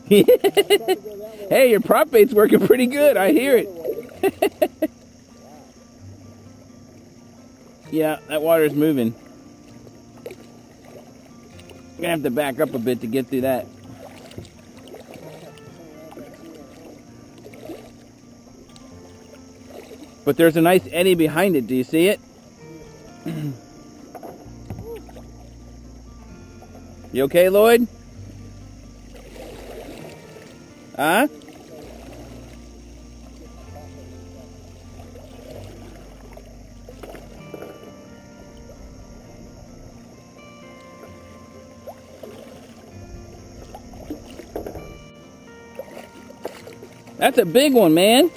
Hey, your prop bait's working pretty good. I hear it. Yeah, that water's moving. I'm gonna have to back up a bit to get through that. But there's a nice eddy behind it. Do you see it? You okay, Lloyd? Huh? That's a big one, man.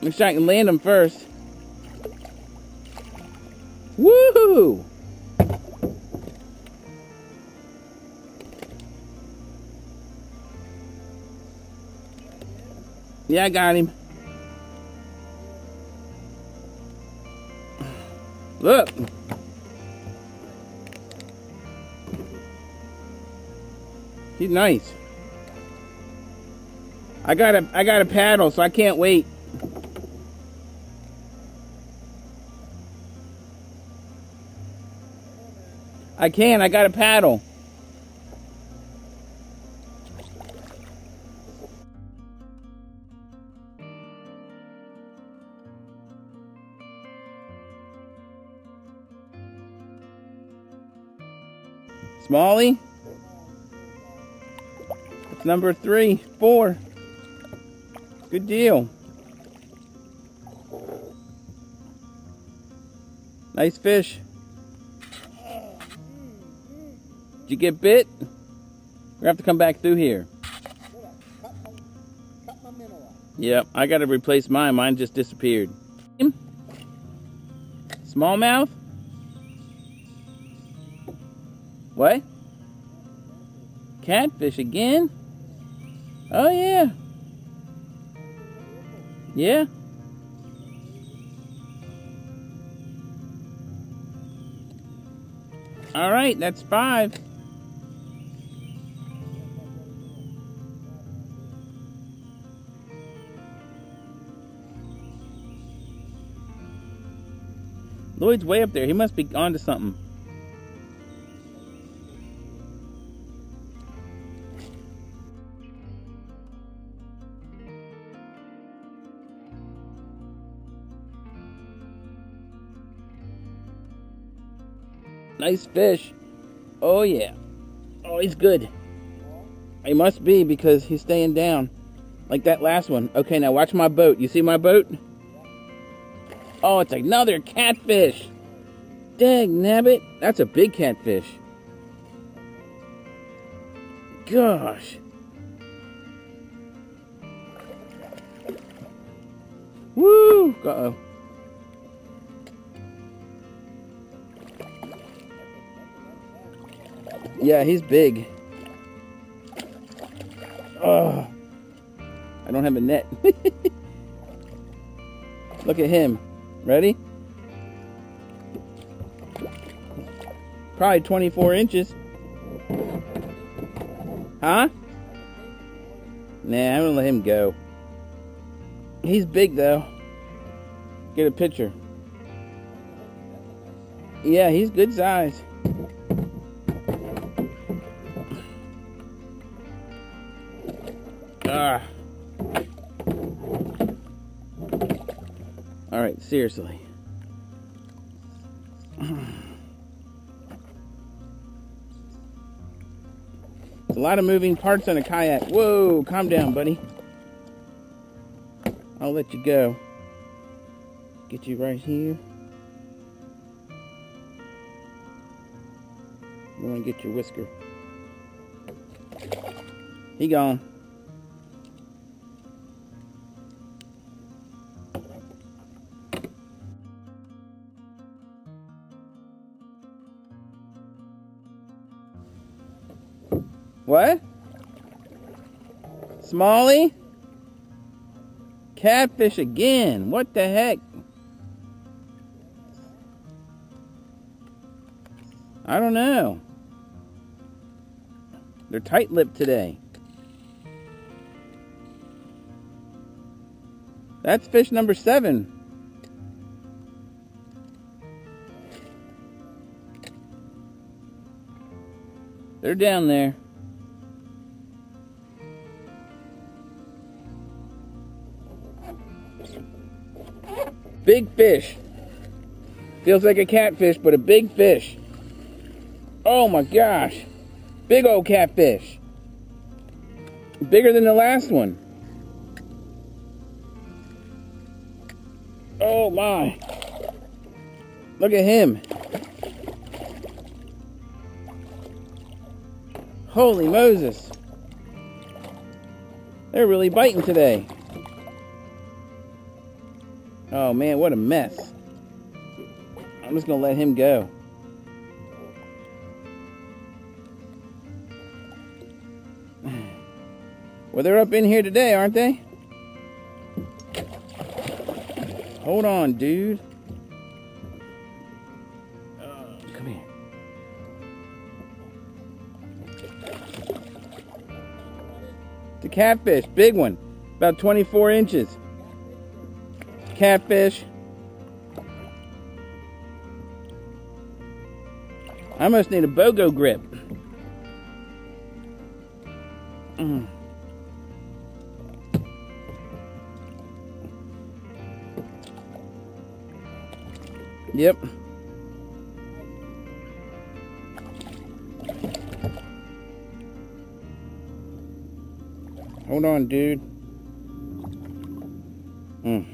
Make sure I can land him first. Woohoo! Yeah, I got him. Look. He's nice. I got a paddle, so I can't wait. I got a paddle. Smallie? It's number 3, 4. Good deal. Nice fish. Did you get bit? We're gonna have to come back through here. Yep, I gotta replace mine. Mine just disappeared. Smallmouth? What? Catfish again? Oh yeah. Yeah. All right, that's 5. Lloyd's way up there. He must be onto something. Nice fish. Oh yeah. Oh, he's good. He must be because he's staying down. Like that last one. Okay, now watch my boat. You see my boat? Oh, it's another catfish. Dang nabbit. That's a big catfish. Gosh. Woo! Uh-oh. Yeah, he's big. Oh, I don't have a net. Look at him. Ready? Probably 24 inches. Huh? Nah, I'm gonna let him go. He's big though. Get a picture. Yeah, he's good size. All right, seriously. There's a lot of moving parts on a kayak. Whoa, calm down, buddy. I'll let you go. Get you right here. You want to get your whisker. He gone. What? Smallie? Catfish again. What the heck? I don't know. They're tight-lipped today. That's fish number 7. They're down there. Big fish. Feels like a catfish, but a big fish. Oh my gosh. Big old catfish. Bigger than the last one. Oh my. Look at him. Holy Moses. They're really biting today. Oh man, what a mess. I'm just gonna let him go. Well, they're up in here today, aren't they? Hold on, dude. Come here. It's a catfish, big one, about 24 inches. Catfish. I must need a BOGO grip. Yep. Hold on, dude. I'm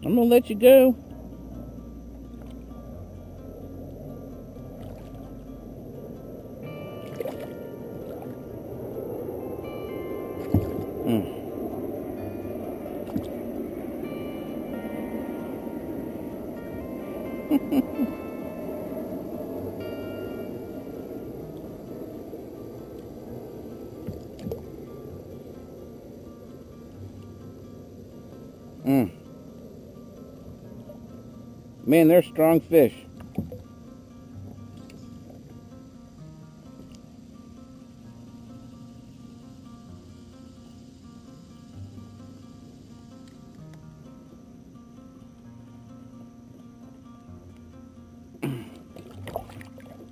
gonna let you go. Man, they're strong fish.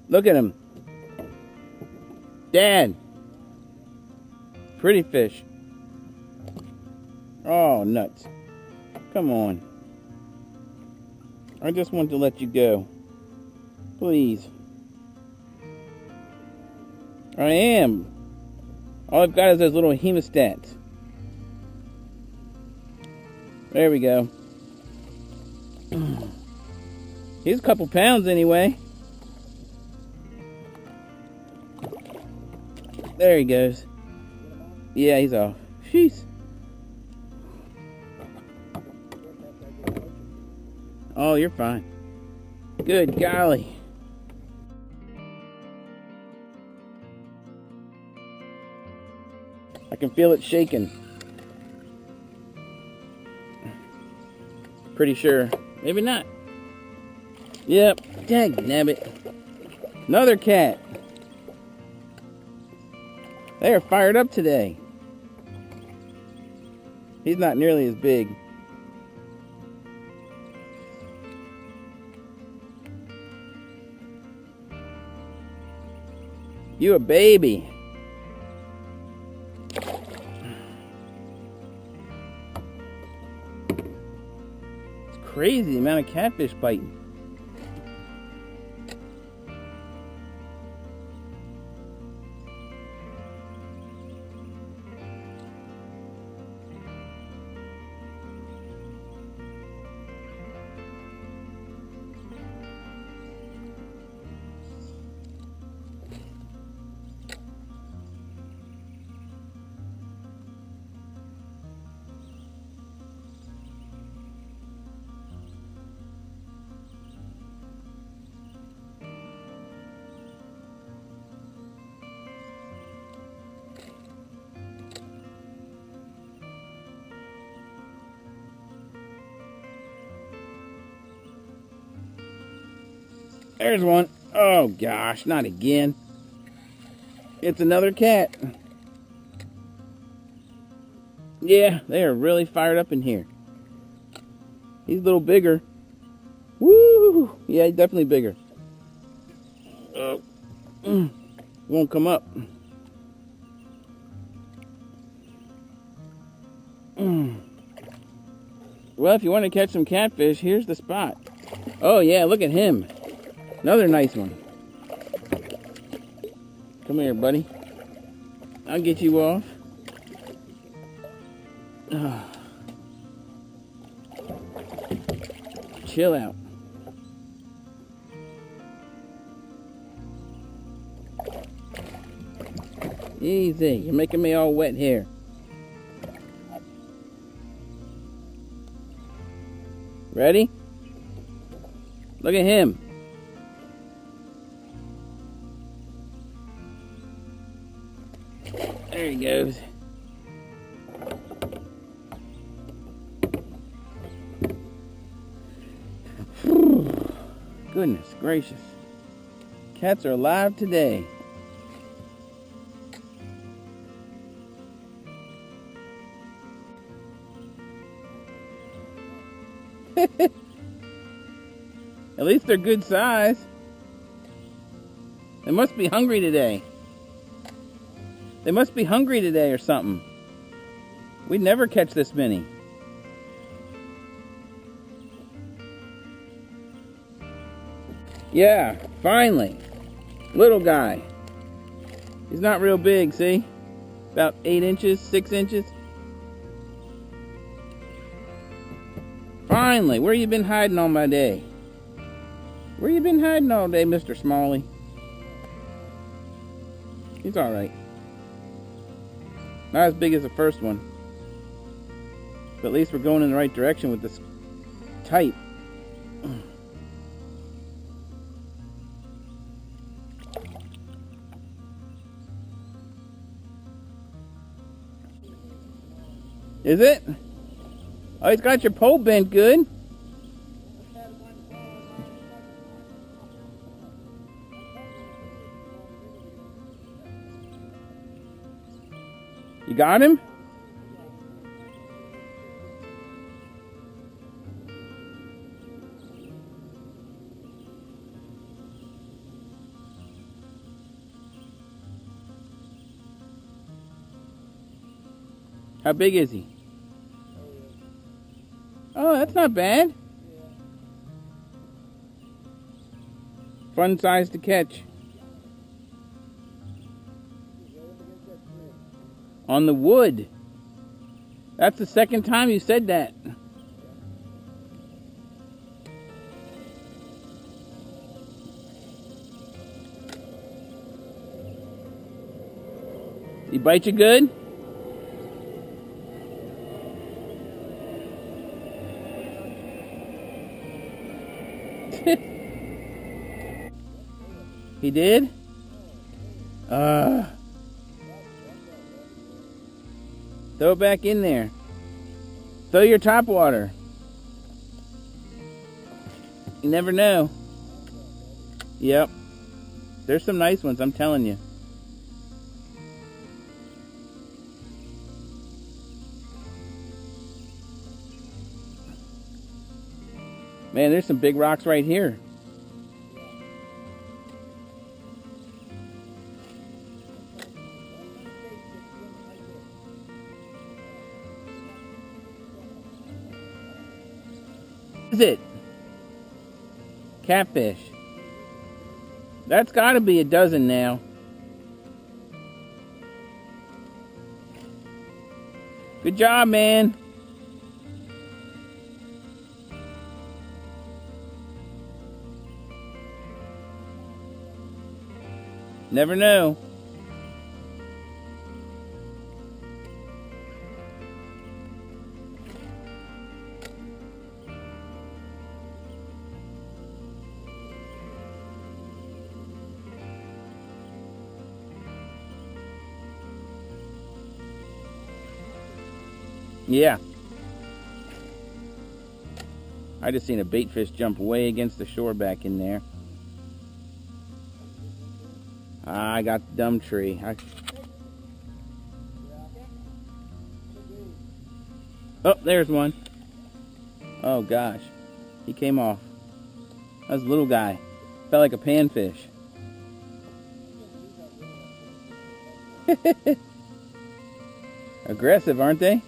Look at him. Dad. Pretty fish. Oh, nuts. Come on. I just want to let you go. Please. I am. All I've got is those little hemostats. There we go. He's a couple pounds anyway. There he goes. Yeah, he's off. Jeez. Oh, you're fine. Good golly. I can feel it shaking. Pretty sure. Maybe not. Yep. Dagnabbit. Another cat. They are fired up today. He's not nearly as big. You a baby. It's crazy the amount of catfish biting. There's one. Oh gosh, not again. It's another cat. Yeah, they are really fired up in here. He's a little bigger. Woo! Yeah, he's definitely bigger. Won't come up. Well, if you want to catch some catfish, here's the spot. Oh yeah, look at him. Another nice one. Come here, buddy. I'll get you off. Chill out. Easy. You're making me all wet here. Ready? Look at him. There he goes. Goodness gracious. Cats are alive today. At least they're good size. They must be hungry today. They must be hungry today or something. We'd never catch this many. Yeah, finally. Little guy. He's not real big, see? About 8 inches, 6 inches. Finally, where you been hiding all my day? Where you been hiding all day, Mr. Smalley? He's alright. Not as big as the first one. But at least we're going in the right direction with this type. Is it? Oh, he's got your pole bent good. You got him? How big is he? Oh, that's not bad. Fun size to catch. On the wood. That's the second time you said that. He bite you good? He did? Throw it back in there. Throw your top water. You never know. Yep. There's some nice ones, I'm telling you. Man, there's some big rocks right here. What is it? Catfish. That's got to be a dozen now. Good job, man. Never know. Yeah. I just seen a bait fish jump way against the shore back in there. I got the dumb tree. Oh, there's one. Oh gosh, he came off. That was a little guy. Felt like a panfish. Aggressive, aren't they?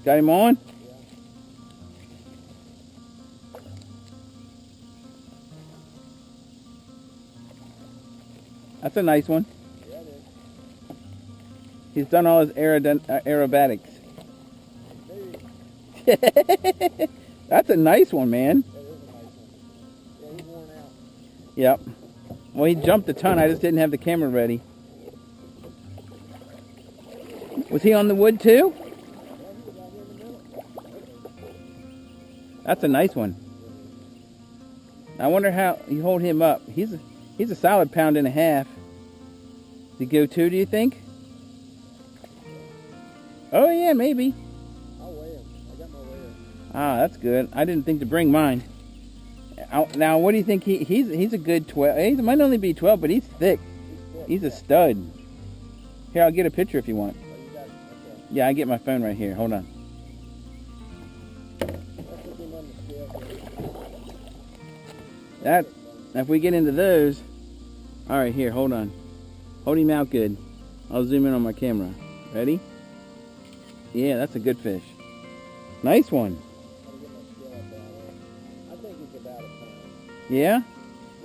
Got him on? That's a nice one. He's done all his aerobatics. That's a nice one, man. Yeah, he's worn out. Yep. Well, he jumped a ton. I just didn't have the camera ready. Was he on the wood too? That's a nice one. I wonder how you hold him up. He's a solid 1.5 pounds. To go to, do you think? Oh yeah, maybe. I'll weigh him. I got my weigher. Ah, that's good. I didn't think to bring mine. Now, what do you think? He's a good 12. He might only be 12, but he's thick. He's a stud. Here, I'll get a picture if you want. Oh, you got it. Okay. Yeah, I get my phone right here. Hold on. Let's put him on the scale. That, if we get into those. All right, here, hold on. Hold him out good. I'll zoom in on my camera. Ready? Yeah, that's a good fish. Nice one. I think he's about a pound. Yeah?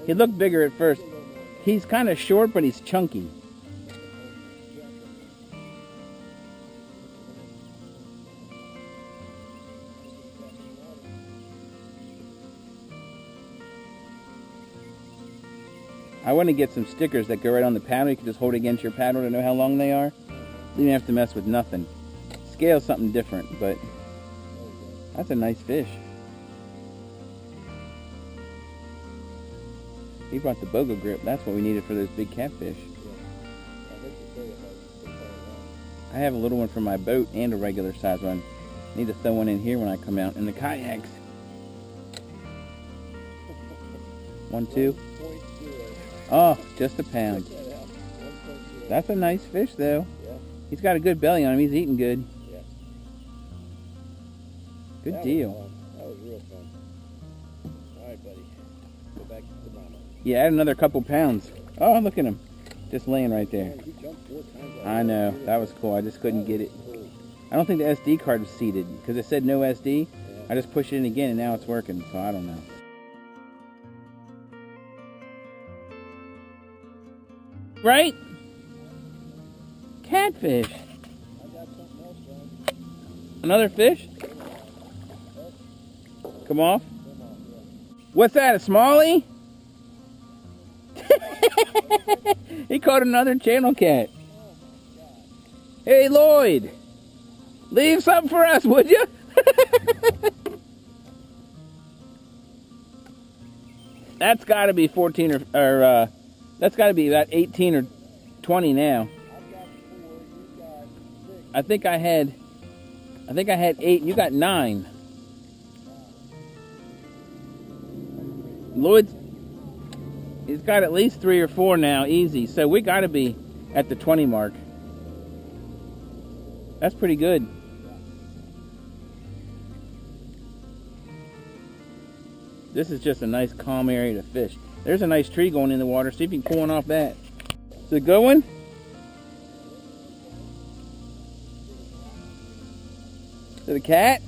He looked bigger at first. He's kind of short, but he's chunky. I want to get some stickers that go right on the paddle. You can just hold it against your paddle to know how long they are. You don't have to mess with nothing. Scale's something different, but that's a nice fish. He brought the boga grip. That's what we needed for those big catfish. I have a little one for my boat and a regular size one. Need to throw one in here when I come out in the kayaks. 1, 2. Oh, just a pound. That's a nice fish, though. He's got a good belly on him. He's eating good. Good deal. That was real fun. All right, buddy. Go back to mama. Yeah, add another couple pounds. Oh, look at him. Just laying right there. He jumped 4 times. I know. That was cool. I just couldn't get it. I don't think the SD card was seated because it said no SD. I just pushed it in again and now it's working, so I don't know. Right? Catfish. Another fish? Come off? What's that, a smallie? He caught another channel cat. Hey Lloyd, leave something for us, would you? That's got to be 14 or that's got to be about 18 or 20 now. I think I had 8. You got 9. Lloyd's, he's got at least 3 or 4 now, easy. So we got to be at the 20 mark. That's pretty good. This is just a nice calm area to fish. There's a nice tree going in the water. See if you can pull one off that. Is it a good one? Is it a cat?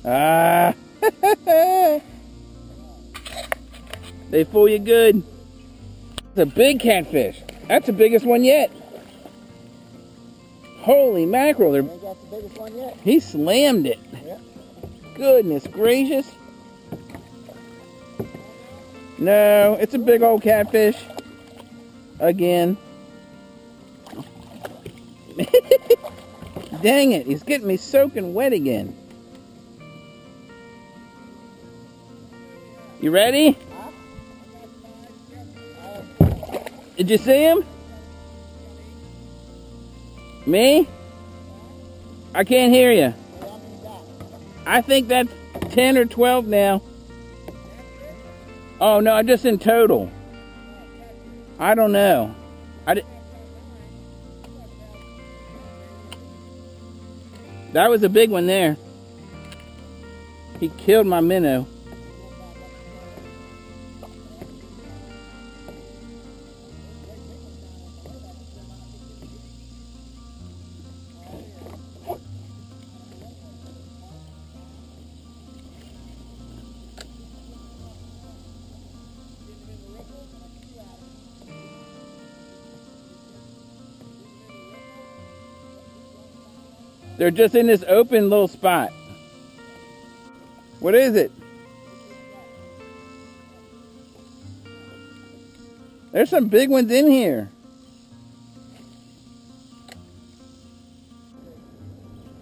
Ah! They fool you good. It's a big catfish. That's the biggest one yet. Holy mackerel. Ain't got the biggest one yet. He slammed it. Yep. Goodness gracious. No, it's a big old catfish. Again. Dang it, he's getting me soaking wet again. You ready? Did you see him? Me? I can't hear you. I think that's 10 or 12 now. Oh no, just in total. I don't know. That was a big one there. He killed my minnow. They're just in this open little spot. What is it? There's some big ones in here.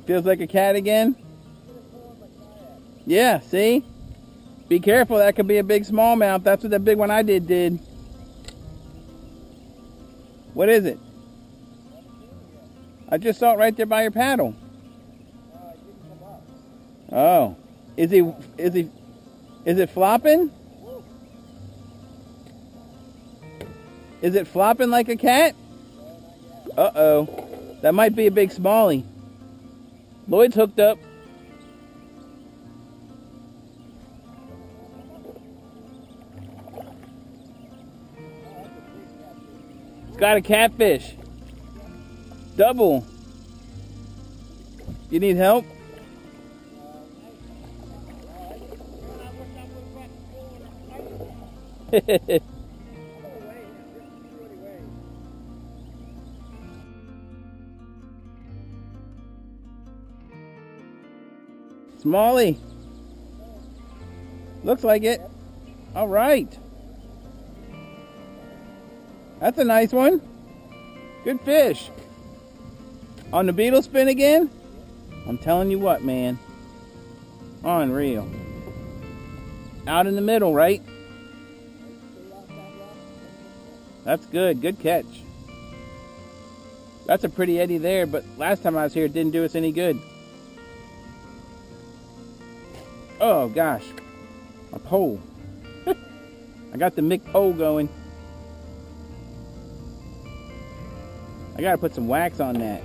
Feels like a cat again? Yeah, see? Be careful, that could be a big smallmouth. That's what the big one I did. What is it? I just saw it right there by your paddle. Oh. Is it flopping? Is it flopping like a cat? Uh-oh. That might be a big smallie. Lloyd's hooked up. It's got a catfish. Double. You need help? Smallie. Looks like it. All right. That's a nice one. Good fish. On the Beetlespin again? I'm telling you what, man. Unreal. Out in the middle, right? That's good. Good catch. That's a pretty eddy there, but last time I was here, it didn't do us any good. Oh, gosh. A pole. I got the Mick pole going. I gotta put some wax on that.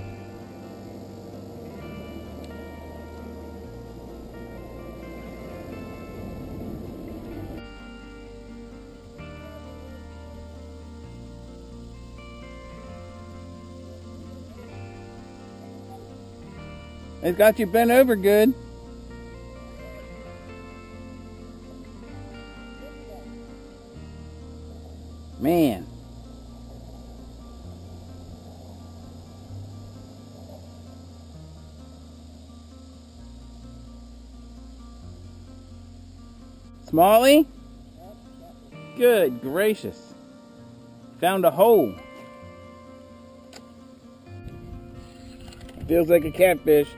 It's got you bent over good. Man. Smallie? Good gracious. Found a hole. Feels like a catfish.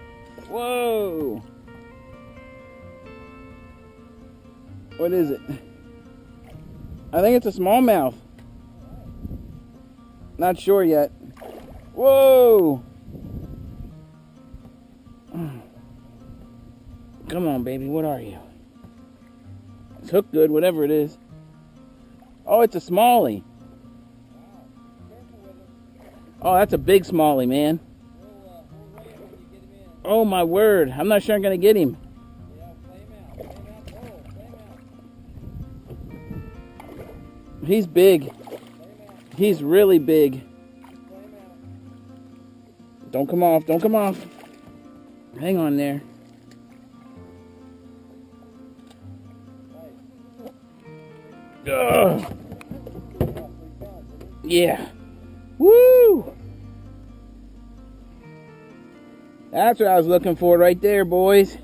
Whoa! What is it? I think it's a smallmouth. Not sure yet. Whoa! Come on, baby. What are you? It's hooked good, whatever it is. Oh, it's a smallie. Oh, that's a big smallie, man. Oh my word, I'm not sure I'm gonna get him. He's big. He's really big. Don't come off, don't come off. Hang on there. Ugh. Yeah. Woo! That's what I was looking for right there, boys.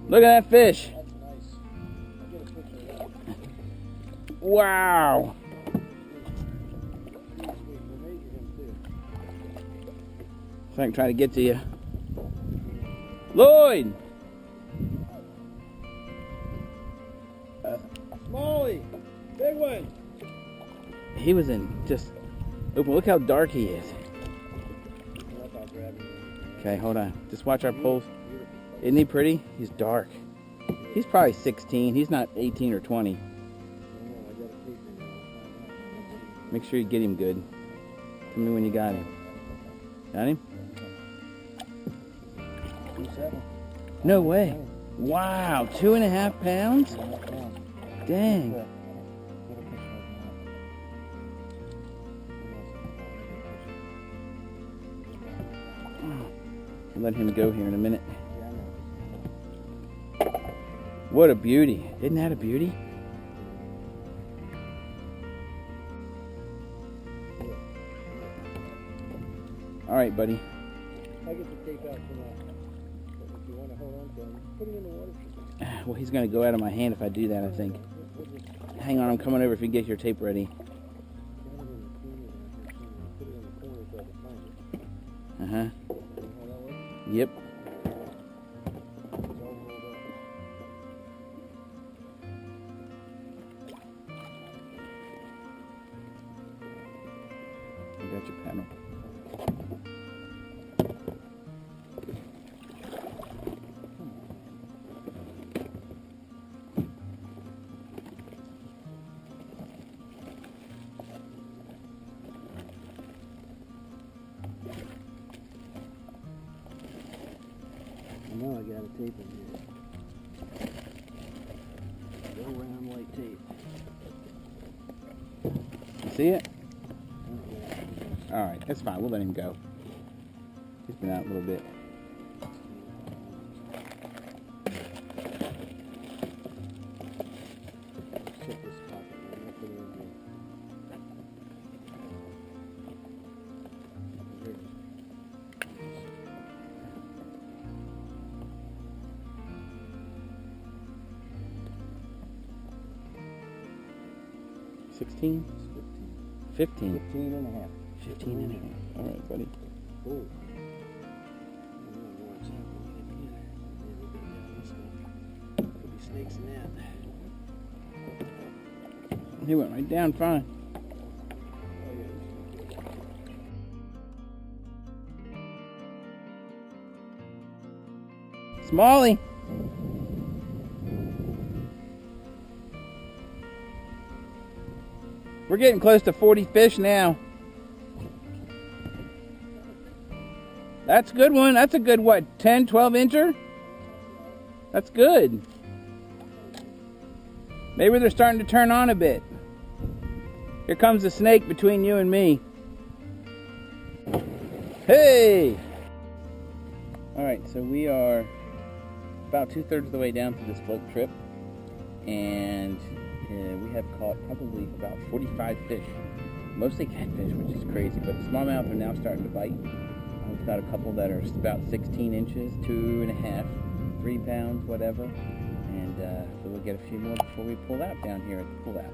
Look at that fish. Wow. So I can try to get to you. Lloyd! Smallie! Big one! He was in just open. Look how dark he is. Okay, hold on. Just watch our poles. Isn't he pretty? He's dark. He's probably 16. He's not 18 or 20. Make sure you get him good. Tell me when you got him. Got him? 2.7. No way. Wow, 2.5 pounds? Dang. I'll let him go here in a minute. What a beauty. Isn't that a beauty? All right, buddy. I get the tape out for that. If you want to hold on to him, put him in the water. Well, he's going to go out of my hand if I do that, I think. Hang on, I'm coming over if you get your tape ready. Uh-huh. Yep. You got your paddle. Now I got a tape in here. Go round white tape. You see it? Alright, that's fine. We'll let him go. He's been out a little bit. Check this pocket. I'm going to put it in here. Here. 16? 15. 15 and a half. 15 and a half. All right, buddy. Cool. Could be snakes in that. He went right down fine. Smalley. We're getting close to 40 fish now. That's a good one. That's a good, what, 10, 12 incher? That's good. Maybe they're starting to turn on a bit. Here comes the snake between you and me. Hey! Alright, so we are about 2/3 of the way down through this float trip. And we have caught probably about 45 fish. Mostly catfish, which is crazy, but the smallmouth are now starting to bite. We've got a couple that are about 16 inches, 2.5, 3 pounds, whatever. And so we'll get a few more before we pull out down here at the pull out.